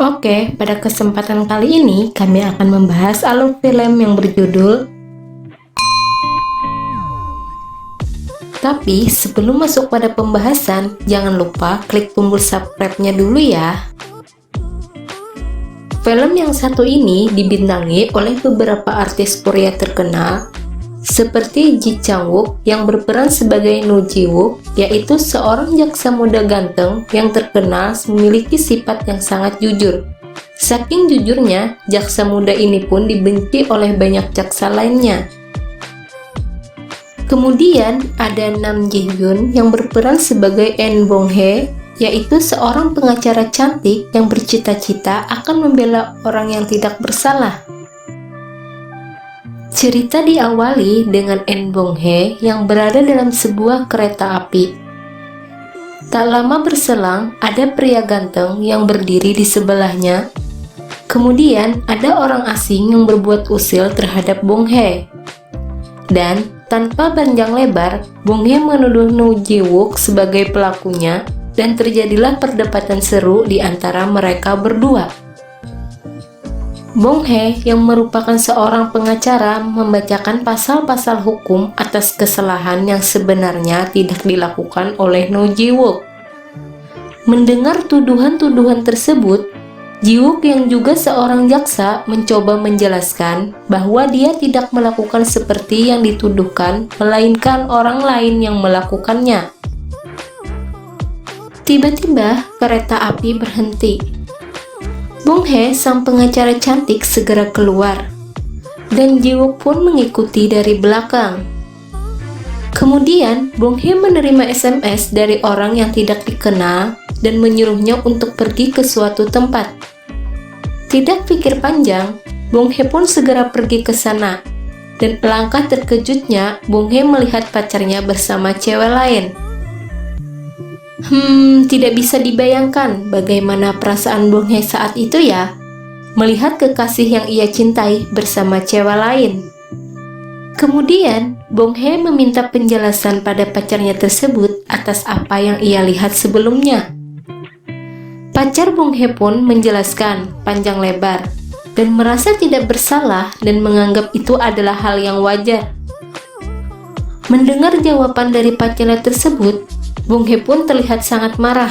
Oke, pada kesempatan kali ini kami akan membahas alur film yang berjudul. Tapi sebelum masuk pada pembahasan, jangan lupa klik tombol subscribe-nya dulu ya. Film yang satu ini dibintangi oleh beberapa artis Korea terkenal seperti Ji Chang-wook yang berperan sebagai No Ji-wook, yaitu seorang jaksa muda ganteng yang terkenal memiliki sifat yang sangat jujur. Saking jujurnya, jaksa muda ini pun dibenci oleh banyak jaksa lainnya. Kemudian ada Nam Ji-hyun yang berperan sebagai En Bong-hye, yaitu seorang pengacara cantik yang bercita-cita akan membela orang yang tidak bersalah. Cerita diawali dengan En Bong-hye yang berada dalam sebuah kereta api. Tak lama berselang, ada pria ganteng yang berdiri di sebelahnya. Kemudian ada orang asing yang berbuat usil terhadap Bong-hye. Dan tanpa panjang lebar, Bong-hye menuduh No Ji-wook sebagai pelakunya dan terjadilah perdebatan seru di antara mereka berdua. Bong-hye yang merupakan seorang pengacara membacakan pasal-pasal hukum atas kesalahan yang sebenarnya tidak dilakukan oleh No Ji-wook. Mendengar tuduhan-tuduhan tersebut, Ji-wook yang juga seorang jaksa mencoba menjelaskan bahwa dia tidak melakukan seperti yang dituduhkan, melainkan orang lain yang melakukannya. Tiba-tiba kereta api berhenti. Bong-hye sang pengacara cantik segera keluar, dan Ji-wook pun mengikuti dari belakang. Kemudian Bong-hye menerima SMS dari orang yang tidak dikenal dan menyuruhnya untuk pergi ke suatu tempat. Tidak pikir panjang, Bong-hye pun segera pergi ke sana. Dan alangkah terkejutnya, Bong-hye melihat pacarnya bersama cewek lain. Tidak bisa dibayangkan bagaimana perasaan Bong-hye saat itu ya, melihat kekasih yang ia cintai bersama cewek lain. Kemudian, Bong-hye meminta penjelasan pada pacarnya tersebut atas apa yang ia lihat sebelumnya. Pacar Bong-hye pun menjelaskan panjang lebar dan merasa tidak bersalah dan menganggap itu adalah hal yang wajar. Mendengar jawaban dari pacarnya tersebut, Bong-hye pun terlihat sangat marah.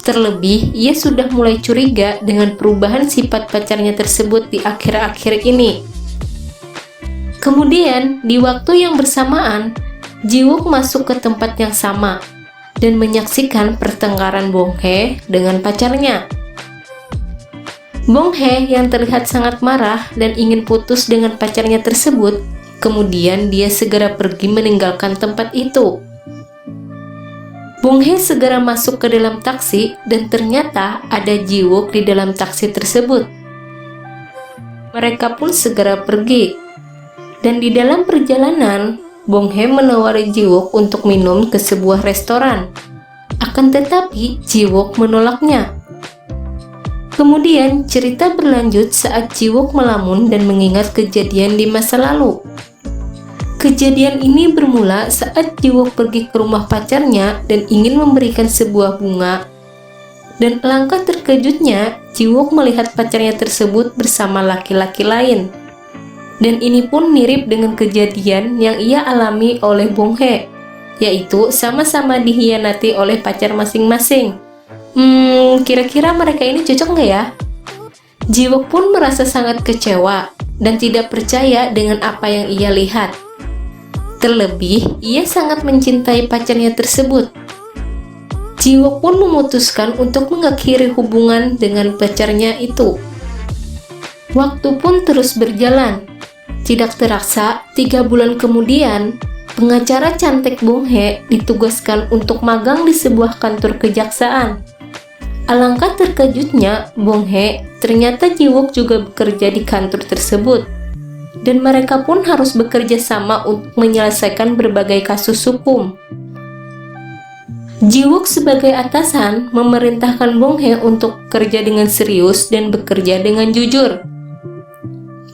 Terlebih, ia sudah mulai curiga dengan perubahan sifat pacarnya tersebut di akhir-akhir ini. Kemudian, di waktu yang bersamaan, Ji-wook masuk ke tempat yang sama dan menyaksikan pertengkaran Bong-hye dengan pacarnya. Bong-hye yang terlihat sangat marah dan ingin putus dengan pacarnya tersebut, kemudian dia segera pergi meninggalkan tempat itu. Bong-hye segera masuk ke dalam taksi dan ternyata ada Ji-wook di dalam taksi tersebut. Mereka pun segera pergi. Dan di dalam perjalanan, Bong-hye menawari Ji-wook untuk minum ke sebuah restoran. Akan tetapi, Ji-wook menolaknya. Kemudian, cerita berlanjut saat Ji-wook melamun dan mengingat kejadian di masa lalu. Kejadian ini bermula saat Ji-wook pergi ke rumah pacarnya dan ingin memberikan sebuah bunga. Dan alangkah terkejutnya, Ji-wook melihat pacarnya tersebut bersama laki-laki lain. Dan ini pun mirip dengan kejadian yang ia alami oleh Bong-hye, yaitu sama-sama dikhianati oleh pacar masing-masing. Kira-kira mereka ini cocok nggak ya? Ji-wook pun merasa sangat kecewa dan tidak percaya dengan apa yang ia lihat. Terlebih, ia sangat mencintai pacarnya tersebut. Ji-wook pun memutuskan untuk mengakhiri hubungan dengan pacarnya itu. Waktu pun terus berjalan. Tidak terasa, 3 bulan kemudian, pengacara cantik Bong-hye ditugaskan untuk magang di sebuah kantor kejaksaan. Alangkah terkejutnya, Bong-hye ternyata Ji-wook juga bekerja di kantor tersebut. Dan mereka pun harus bekerja sama untuk menyelesaikan berbagai kasus hukum. Ji-wook sebagai atasan memerintahkan Bong-hye untuk bekerja dengan serius dan bekerja dengan jujur.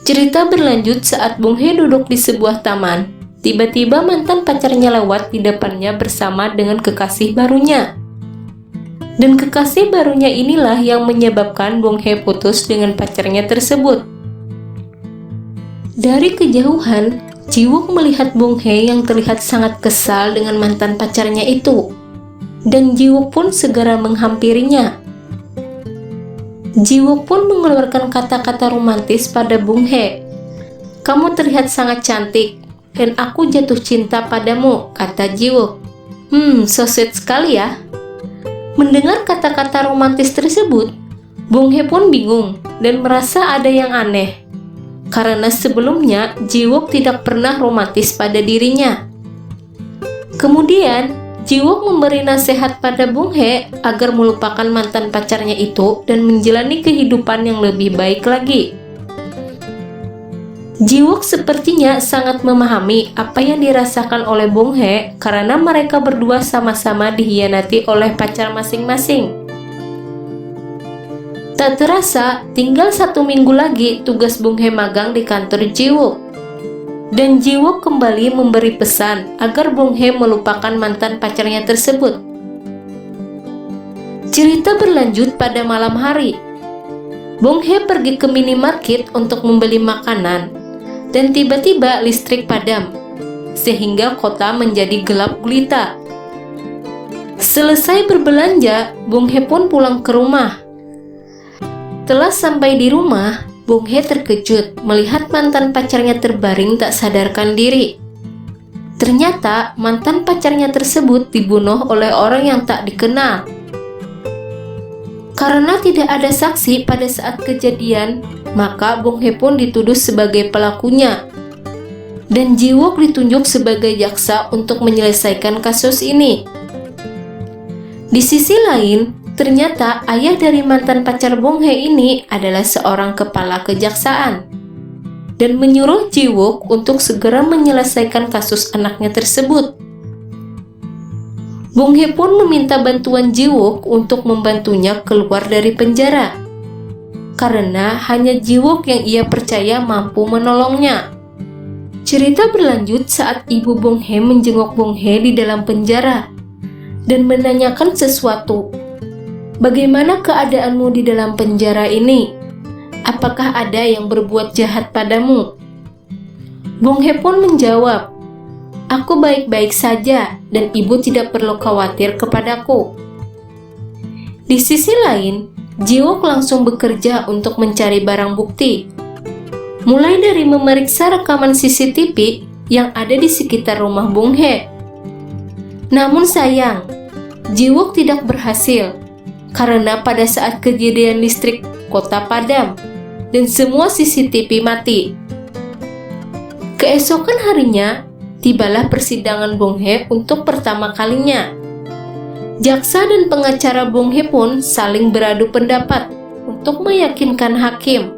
Cerita berlanjut saat Bong-hye duduk di sebuah taman. Tiba-tiba mantan pacarnya lewat di depannya bersama dengan kekasih barunya. Dan kekasih barunya inilah yang menyebabkan Bong Hee putus dengan pacarnya tersebut. Dari kejauhan, Ji-wook melihat Bong Hee yang terlihat sangat kesal dengan mantan pacarnya itu. Dan Ji-wook pun segera menghampirinya. Ji-wook pun mengeluarkan kata-kata romantis pada Bong Hee. "Kamu terlihat sangat cantik, dan aku jatuh cinta padamu," kata Ji-wook. So sweet sekali ya." Mendengar kata-kata romantis tersebut, Bong Hee pun bingung dan merasa ada yang aneh. Karena sebelumnya Ji-wook tidak pernah romantis pada dirinya. Kemudian, Ji-wook memberi nasihat pada Bong Hee agar melupakan mantan pacarnya itu dan menjalani kehidupan yang lebih baik lagi. Ji-wook sepertinya sangat memahami apa yang dirasakan oleh Bong Hee karena mereka berdua sama-sama dikhianati oleh pacar masing-masing. Tak terasa, tinggal 1 minggu lagi tugas Bong Hee magang di kantor Ji-wook. Dan Ji-wook kembali memberi pesan agar Bong Hee melupakan mantan pacarnya tersebut. Cerita berlanjut pada malam hari. Bong Hee pergi ke minimarket untuk membeli makanan. Dan tiba-tiba listrik padam, sehingga kota menjadi gelap gulita. Selesai berbelanja, Bong Hee pun pulang ke rumah. Telah sampai di rumah, Bong Hee terkejut melihat mantan pacarnya terbaring tak sadarkan diri. Ternyata mantan pacarnya tersebut dibunuh oleh orang yang tak dikenal. Karena tidak ada saksi pada saat kejadian, maka Bong Hee pun dituduh sebagai pelakunya. Dan Ji-wook ditunjuk sebagai jaksa untuk menyelesaikan kasus ini. Di sisi lain, ternyata ayah dari mantan pacar Bong Hee ini adalah seorang kepala kejaksaan. Dan menyuruh Ji-wook untuk segera menyelesaikan kasus anaknya tersebut. Bong Hee pun meminta bantuan Ji-wook untuk membantunya keluar dari penjara. Karena hanya Ji-wook yang ia percaya mampu menolongnya. Cerita berlanjut saat ibu Bong Hee menjenguk Bong Hee di dalam penjara dan menanyakan sesuatu. "Bagaimana keadaanmu di dalam penjara ini? Apakah ada yang berbuat jahat padamu?" Bong Hee pun menjawab, "Aku baik-baik saja dan ibu tidak perlu khawatir kepadaku." Di sisi lain, Ji-wook langsung bekerja untuk mencari barang bukti. Mulai dari memeriksa rekaman CCTV yang ada di sekitar rumah Bong Hee. Namun sayang, Ji-wook tidak berhasil karena pada saat kejadian listrik kota padam dan semua CCTV mati. Keesokan harinya, tibalah persidangan Bong Hee untuk pertama kalinya. Jaksa dan pengacara Bong Hee pun saling beradu pendapat untuk meyakinkan hakim.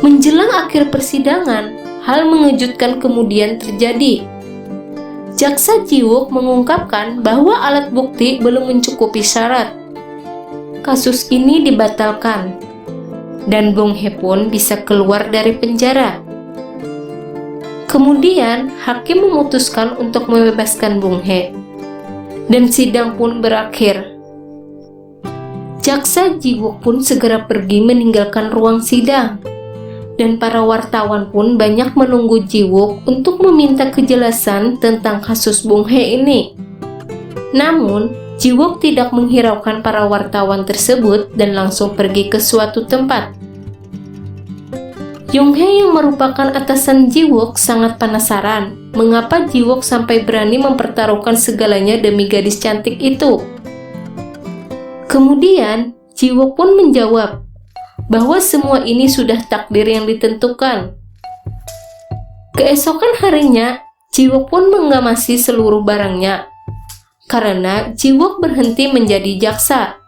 Menjelang akhir persidangan, hal mengejutkan kemudian terjadi. Jaksa Ji-wook mengungkapkan bahwa alat bukti belum mencukupi syarat. Kasus ini dibatalkan, dan Bong Hee pun bisa keluar dari penjara. Kemudian, hakim memutuskan untuk membebaskan Bong Hee. Dan sidang pun berakhir. Jaksa Ji-wook pun segera pergi meninggalkan ruang sidang. Dan para wartawan pun banyak menunggu Ji-wook untuk meminta kejelasan tentang kasus Bong Hee ini. Namun, Ji-wook tidak menghiraukan para wartawan tersebut dan langsung pergi ke suatu tempat. Young-hee yang merupakan atasan Ji-wook sangat penasaran mengapa Ji-wook sampai berani mempertaruhkan segalanya demi gadis cantik itu. Kemudian, Ji-wook pun menjawab bahwa semua ini sudah takdir yang ditentukan. Keesokan harinya, Ji-wook pun mengamasi seluruh barangnya karena Ji-wook berhenti menjadi jaksa.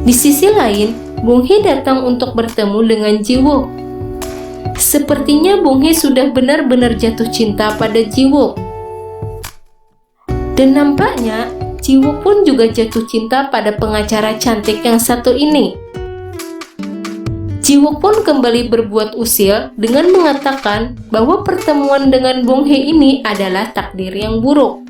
Di sisi lain, Bong Hee datang untuk bertemu dengan Ji-wook. Sepertinya Bong Hee sudah benar-benar jatuh cinta pada Ji-wook. Dan nampaknya Ji-wook pun juga jatuh cinta pada pengacara cantik yang satu ini. Ji-wook pun kembali berbuat usil dengan mengatakan bahwa pertemuan dengan Bong Hee ini adalah takdir yang buruk.